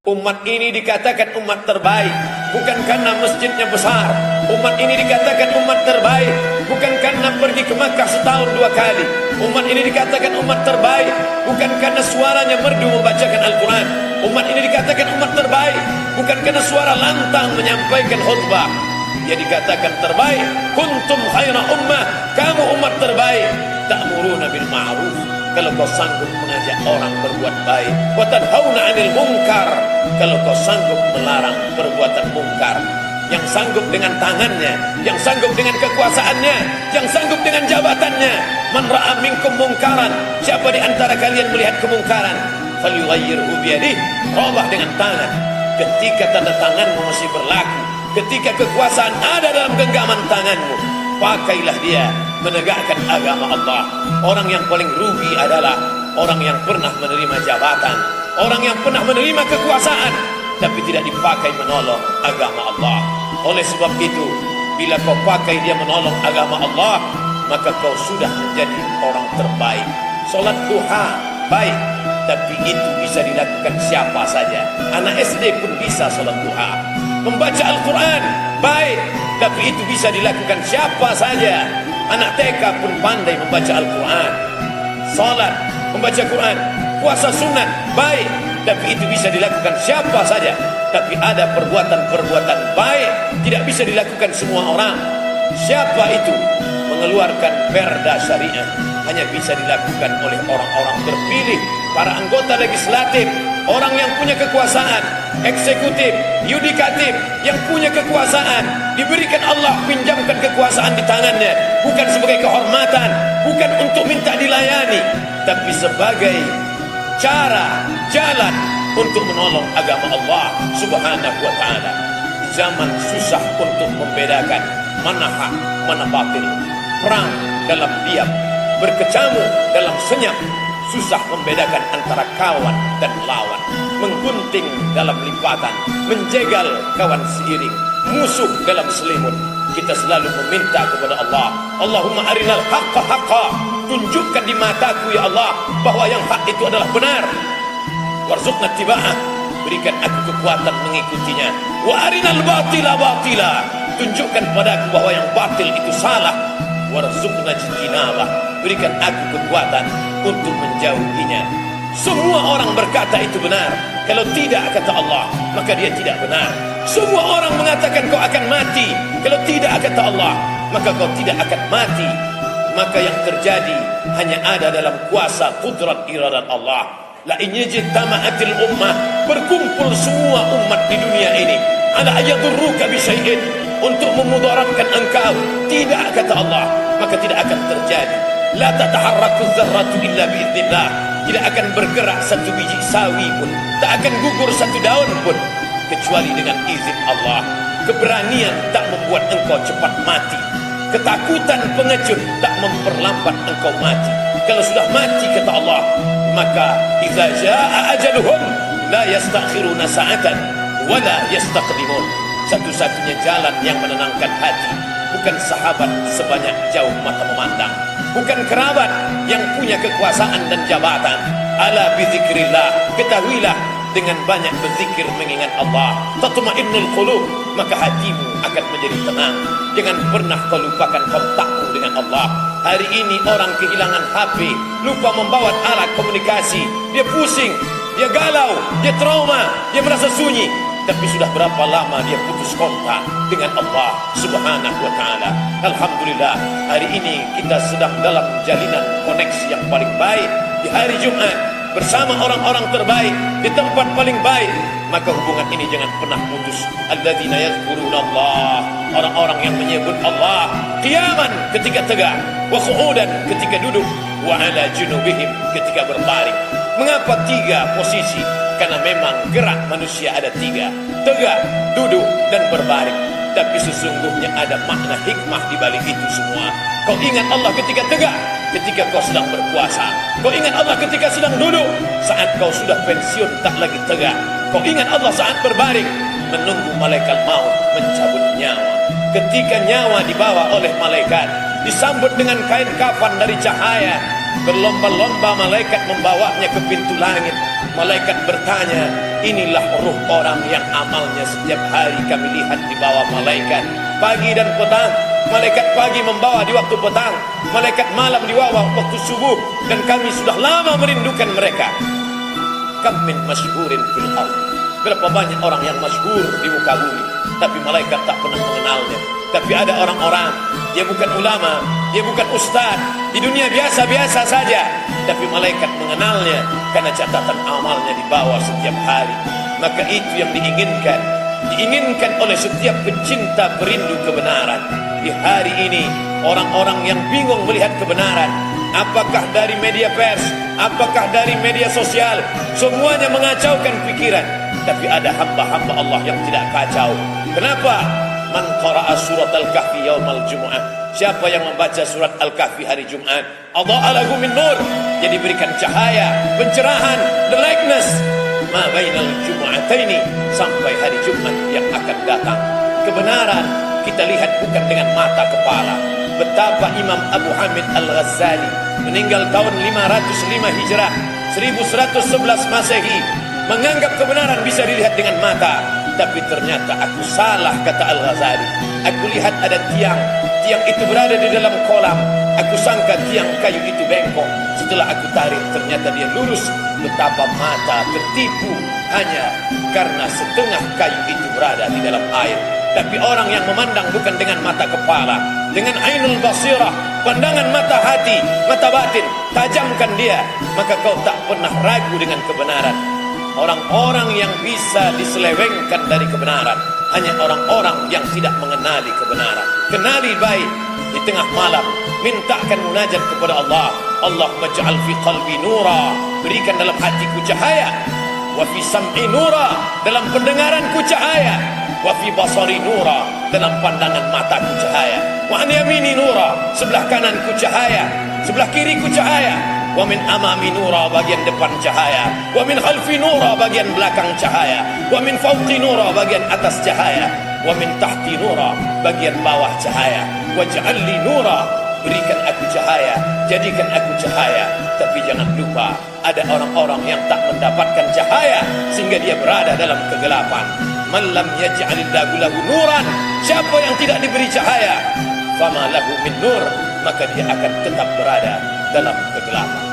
Umat ini dikatakan umat terbaik bukan karena masjidnya besar. Umat ini dikatakan umat terbaik bukan karena pergi ke Makkah setahun 2 kali. Umat ini dikatakan umat terbaik bukan karena suaranya merdu membacakan Al-Quran. Umat ini dikatakan umat terbaik bukan karena suara lantang menyampaikan khutbah. Dia dikatakan terbaik, kuntum khaira ummah, kamu umat terbaik, ta'muruna bil ma'ruf, kalau kau sanggup mengajak orang berbuat baik, wa tanhauna 'anil munkar, kalau kau sanggup melarang perbuatan mungkar. Yang sanggup dengan tangannya, yang sanggup dengan kekuasaannya, yang sanggup dengan jabatannya. Man ra'a minkum mungkaran, siapa di antara kalian melihat kemungkaran, falyughayyirhu biyadihi, rubah dengan tangan. Ketika tanda tanganmu masih berlaku, ketika kekuasaan ada dalam genggaman tanganmu, pakailah dia menegakkan agama Allah. Orang yang paling rugi adalah orang yang pernah menerima jabatan, orang yang pernah menerima kekuasaan tapi tidak dipakai menolong agama Allah. Oleh sebab itu, bila kau pakai dia menolong agama Allah, maka kau sudah menjadi orang terbaik. Salat duha baik, tapi itu bisa dilakukan siapa saja. Anak SD pun bisa salat duha. Membaca Al-Quran baik, tapi itu bisa dilakukan siapa saja. Anak TK pun pandai membaca Al-Quran. Salat, membaca Quran, puasa sunat baik, tapi itu bisa dilakukan siapa saja. Tapi ada perbuatan-perbuatan baik tidak bisa dilakukan semua orang. Siapa itu? Mengeluarkan perda syariah hanya bisa dilakukan oleh orang-orang terpilih, para anggota legislatif, orang yang punya kekuasaan, eksekutif, yudikatif, yang punya kekuasaan, diberikan Allah pinjamkan kekuasaan di tangannya, bukan sebagai kehormatan, bukan untuk minta dilayani, tapi sebagai cara, jalan untuk menolong agama Allah subhanahu wa ta'ala. Zaman susah untuk membedakan mana hak, mana batil. Perang dalam diam, berkecamuk dalam senyap, susah membedakan antara kawan dan lawan. Menggunting dalam lipatan, menjegal kawan seiring, musuh dalam selimut. Kita selalu meminta kepada Allah, Allahumma arinal haqqa haqqa, tunjukkan di mataku ya Allah bahwa yang hak itu adalah benar. Warzuqna tiba'ah, berikan aku kekuatan mengikutinya. Wa arinal batila batila, tunjukkan padaku bahwa yang batil itu salah. Warzuqna jitinabah, berikan aku kekuatan untuk menjauhinya. Semua orang berkata itu benar. Kalau tidak, kata Allah, maka dia tidak benar. Semua orang mengatakan kau akan mati. Kalau tidak, kata Allah, maka kau tidak akan mati. Maka yang terjadi hanya ada dalam kuasa kudrat iradat Allah. La in yajtama'atil ummah, berkumpul semua umat di dunia ini, ala ayadurruka bi syai'in, untuk memudaratkan engkau, tidak, kata Allah, maka tidak akan terjadi. La tataharraku dzarratu illa biiznillah, tidak akan bergerak satu biji sawi pun, tak akan gugur satu daun pun kecuali dengan izin Allah. Keberanian tak membuat engkau cepat mati. Ketakutan pengecut tak memperlambat engkau mati. Kalau sudah mati, kata Allah, maka idza jaa ajaluhum la yastakhiruna sa'atan wa la yastaqdimun. Satu-satunya jalan yang menenangkan hati bukan sahabat sebanyak jauh mata memandang, bukan kerabat yang punya kekuasaan dan jabatan. Ala bizikrillah, ketahuilah dengan banyak berzikir mengingat Allah, tatma'innul qulub, maka hatimu akan menjadi tenang. Jangan pernah kau lupakan kontakmu dengan Allah. Hari ini orang kehilangan HP, lupa membawa alat komunikasi, dia pusing, dia galau, dia trauma, dia merasa sunyi. Tapi sudah berapa lama dia putus kontak dengan Allah subhanahu wa ta'ala. Alhamdulillah, hari ini kita sedang dalam jalinan koneksi yang paling baik di hari Jumat bersama orang-orang terbaik di tempat paling baik. Maka hubungan ini jangan pernah putus. Alladzina yadhkurunallah, orang-orang yang menyebut Allah qiyaman ketika tegak, wa qu'udan ketika duduk, wa ala junubihim ketika berbaring. Mengapa 3 posisi? Karena memang gerak manusia ada 3, tegak, duduk, dan berbaring. Tapi sesungguhnya ada makna hikmah di balik itu semua. Kau ingat Allah ketika tegak, ketika kau sedang berpuasa. Kau ingat Allah ketika sedang duduk, saat kau sudah pensiun tak lagi tegak. Kau ingat Allah saat berbaring, menunggu malaikat maut mencabut nyawa. Ketika nyawa dibawa oleh malaikat, disambut dengan kain kafan dari cahaya, berlomba-lomba malaikat membawanya ke pintu langit. Malaikat bertanya, Inilah ruh orang yang amalnya setiap hari kami lihat di bawah malaikat. Pagi dan petang, malaikat pagi membawa di waktu petang, malaikat malam di waktu subuh, dan kami sudah lama merindukan mereka. Kam min masyhurin fil ardh. Berapa banyak orang yang masyhur di muka bumi, tapi malaikat tak pernah mengenalnya. Tapi ada orang-orang, dia bukan ulama, dia bukan ustaz, di dunia biasa-biasa saja, tapi malaikat mengenalnya karena catatan amalnya dibawa setiap hari. Maka itu yang diinginkan oleh setiap pecinta perindu kebenaran. Di hari ini, orang-orang yang bingung melihat kebenaran, apakah dari media pers, apakah dari media sosial, semuanya mengacaukan pikiran. Tapi ada hamba-hamba Allah yang tidak kacau. Kenapa? Man qara'a surat Al-Kahfi yaumal Jumu'ah. Siapa yang membaca surat Al-Kahfi hari Jumat, adha'a lahu min nur, jadi berikan cahaya, pencerahan, the likeness ma bainal jumu'ataini, sampai hari Jumat yang akan datang. Kebenaran kita lihat bukan dengan mata kepala. Betapa Imam Abu Hamid Al-Ghazali meninggal tahun 505 Hijrah, 1111 Masehi, menganggap kebenaran bisa dilihat dengan mata. Tapi ternyata aku salah, kata Al-Ghazali. Aku lihat ada tiang itu berada di dalam kolam. Aku sangka tiang kayu itu bengkok. Setelah aku tarik, ternyata dia lurus. Betapa mata tertipu hanya karena setengah kayu itu berada di dalam air. Tapi orang yang memandang bukan dengan mata kepala, dengan ainul basirah, pandangan mata hati, mata batin, tajamkan dia, maka kau tak pernah ragu dengan kebenaran. Orang-orang yang bisa diselewengkan dari kebenaran hanya orang-orang yang tidak mengenali kebenaran. Kenali baik di tengah malam, mintakan munajat kepada Allah. Allahumma ja'al fi qalbi nura, berikan dalam hatiku cahaya. Wa fi sam'i nura, dalam pendengaranku cahaya. Wa fi basari nura, dalam pandangan mataku cahaya. Wa an yamini nura, sebelah kananku cahaya, sebelah kiriku cahaya. Wa min amami nura, bagian depan cahaya. Wa min khalfi nura, bagian belakang cahaya. Wa min fawqi nura, bagian atas cahaya. Wa min tahti nura, bagian bawah cahaya. Waj'alli nura, berikan aku cahaya, jadikan aku cahaya. Tapi jangan lupa, ada orang-orang yang tak mendapatkan cahaya sehingga dia berada dalam kegelapan. Man lam yaj'alillahu lahu nuran, siapa yang tidak diberi cahaya, fama lahu min nur, maka dia akan tetap berada dalam kegelapan.